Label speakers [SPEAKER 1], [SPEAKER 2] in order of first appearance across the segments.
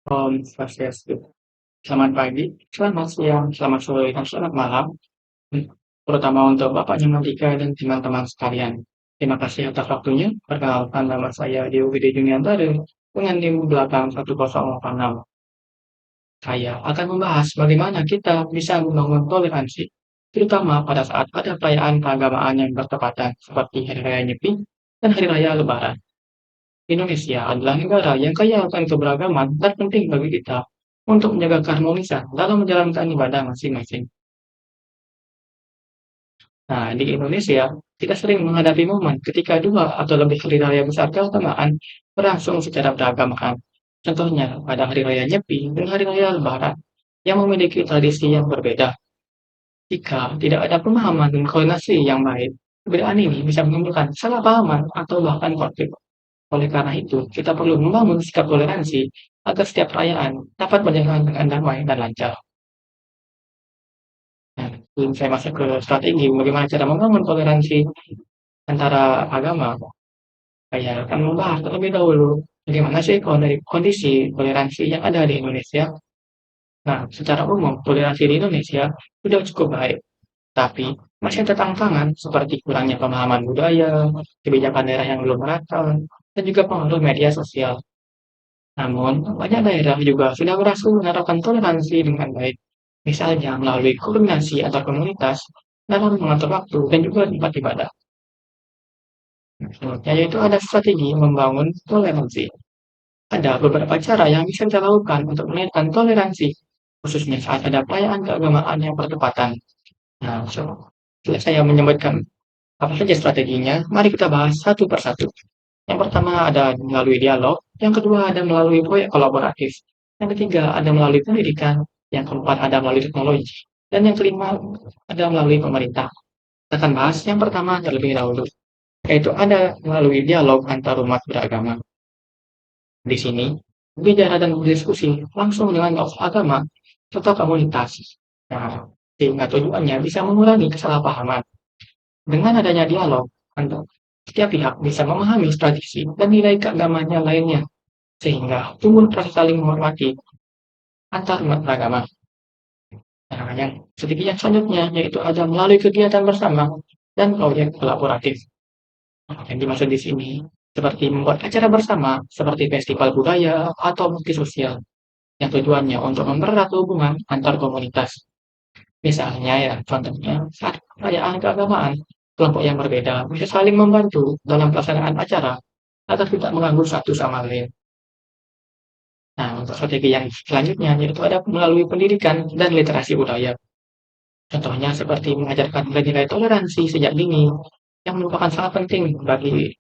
[SPEAKER 1] Om Swastiastu. Selamat pagi, selamat siang, selamat sore, dan selamat malam. Terutama untuk Bapak Nyamandika dan teman-teman sekalian. Terima kasih atas waktunya. Perkenalkan nama saya Dio Widi Juniantara dengan NIM belakang 1046. Saya akan membahas bagaimana kita bisa membangun toleransi, terutama pada saat ada perayaan keagamaan yang bertepatan seperti Hari Raya Nyepi dan Hari Raya Lebaran. Indonesia adalah negara yang kaya akan keberagaman dan penting bagi kita untuk menjaga keharmonisan dalam menjalankan ibadah masing-masing. Nah, di Indonesia, kita sering menghadapi momen ketika dua atau lebih hari raya besar keagamaan berlangsung secara beragamaan. Contohnya pada Hari Raya Nyepi dan Hari Raya Lebaran yang memiliki tradisi yang berbeda. Jika tidak ada pemahaman dan koordinasi yang baik, perbedaan ini bisa menimbulkan salah pahaman atau bahkan konflik. Oleh karena itu, kita perlu membangun sikap toleransi agar setiap perayaan dapat berjalan dengan damai dan lancar. Nah, sebelum saya masuk ke strategi bagaimana cara membangun toleransi antara agama, saya akan membahas terlebih dahulu bagaimana sih kondisi toleransi yang ada di Indonesia. Nah, secara umum, toleransi di Indonesia sudah cukup baik, tapi masih ada tantangan seperti kurangnya pemahaman budaya, kebijakan daerah yang belum merata, dan juga pengaruh media sosial. Namun, banyak daerah juga sudah berhasil menerapkan toleransi dengan baik, misalnya melalui koordinasi antar komunitas dalam mengatur waktu dan juga tempat ibadah. Selanjutnya yaitu ada strategi membangun toleransi. Ada beberapa cara yang bisa kita lakukan untuk menaikkan toleransi, khususnya saat ada perayaan keagamaan yang bertepatan. Nah, setelah saya menyebutkan apa saja strateginya, mari kita bahas satu persatu. Yang pertama ada melalui dialog, yang kedua ada melalui proyek kolaboratif, yang ketiga ada melalui pendidikan, yang keempat ada melalui teknologi, dan yang kelima ada melalui pemerintah. Kita akan bahas yang pertama terlebih dahulu, yaitu ada melalui dialog antar umat beragama. Di sini, berbicara dan berdiskusi langsung dengan tokoh agama serta komunitas. Nah, sehingga tujuannya bisa mengurangi kesalahpahaman. Dengan adanya dialog, setiap pihak bisa memahami tradisi dan nilai keagamaan lainnya, sehingga tumbuh rasa saling menghormati antar umat beragama. Nah, yang strategi yang selanjutnya yaitu ada melalui kegiatan bersama dan proyek kolaboratif. Nah, yang dimaksud di sini seperti membuat acara bersama seperti festival budaya atau bakti sosial yang tujuannya untuk mempererat hubungan antar komunitas. Misalnya ya, contohnya saat perayaan keagamaan, kelompok yang berbeda bisa saling membantu dalam pelaksanaan acara agar tidak mengganggu satu sama lain. Nah, untuk strategi yang selanjutnya yaitu ada melalui pendidikan dan literasi budaya. Contohnya seperti mengajarkan nilai-nilai toleransi sejak dini yang merupakan sangat penting bagi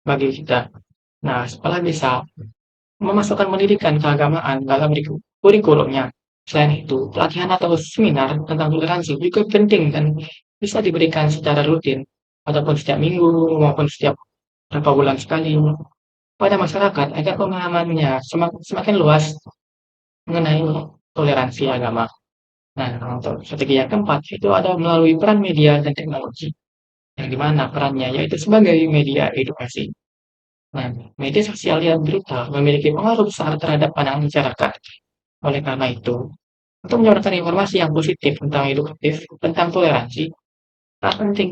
[SPEAKER 1] kita. Nah, setelah bisa memasukkan pendidikan keagamaan dalam kurikulumnya. Selain itu, pelatihan atau seminar tentang toleransi juga penting dan bisa diberikan secara rutin ataupun setiap minggu maupun setiap beberapa bulan sekali pada masyarakat agar pemahamannya semakin luas mengenai toleransi agama. Nah, untuk strategi yang keempat itu ada melalui peran media dan teknologi, yang dimana perannya yaitu sebagai media edukasi. Nah, media sosial yang berita memiliki pengaruh besar terhadap pandangan masyarakat. Oleh karena itu, untuk menyebarkan informasi yang positif tentang edukatif, tentang toleransi, sangat penting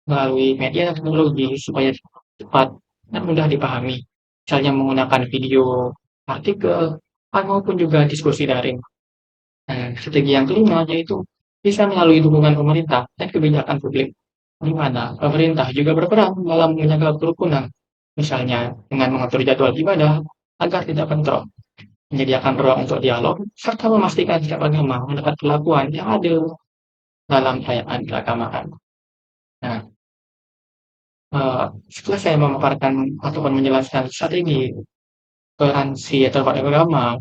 [SPEAKER 1] melalui media dan teknologi supaya cepat dan mudah dipahami. Misalnya menggunakan video, artikel, maupun juga diskusi daring. Nah, strategi yang kelima yaitu bisa melalui dukungan pemerintah dan kebijakan publik, di mana pemerintah juga berperan dalam menjaga kerukunan, misalnya dengan mengatur jadwal ibadah agar tidak bentrok, menyediakan ruang untuk dialog, serta memastikan setiap agama mendapat perlakuan yang adil dalam perayaan keagamaan. Nah, setelah saya memaparkan ataupun menjelaskan strategi toleransi atau agama,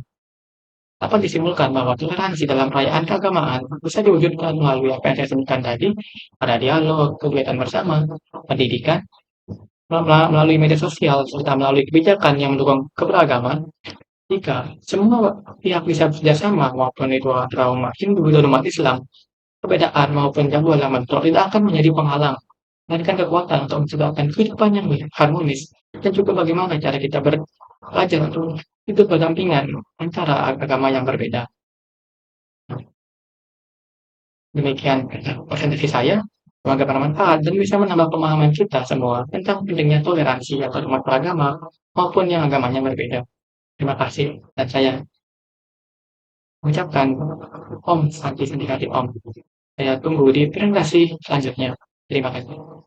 [SPEAKER 1] dapat disimpulkan bahwa toleransi dalam perayaan keagamaan bisa diwujudkan melalui apa yang saya sebutkan tadi, ada dialog, kegiatan bersama, pendidikan, melalui media sosial, serta melalui kebijakan yang mendukung keberagaman. Jika semua pihak bisa bekerjasama, maupun itu antara umat Hindu dan umat Islam, perbedaan maupun jadwal yang bentrok tidak akan menjadi penghalang, melainkan kekuatan untuk menciptakan kehidupan yang harmonis, dan juga bagaimana cara kita wajar untuk hidup berdampingan antara agama yang berbeda. Demikian presentasi saya, semoga bermanfaat dan bisa menambah pemahaman kita semua tentang pentingnya toleransi atau umat beragama maupun yang agamanya berbeda. Terima kasih dan saya mengucapkan Om Santi Santi Om. Saya tunggu di presentasi selanjutnya. Terima kasih.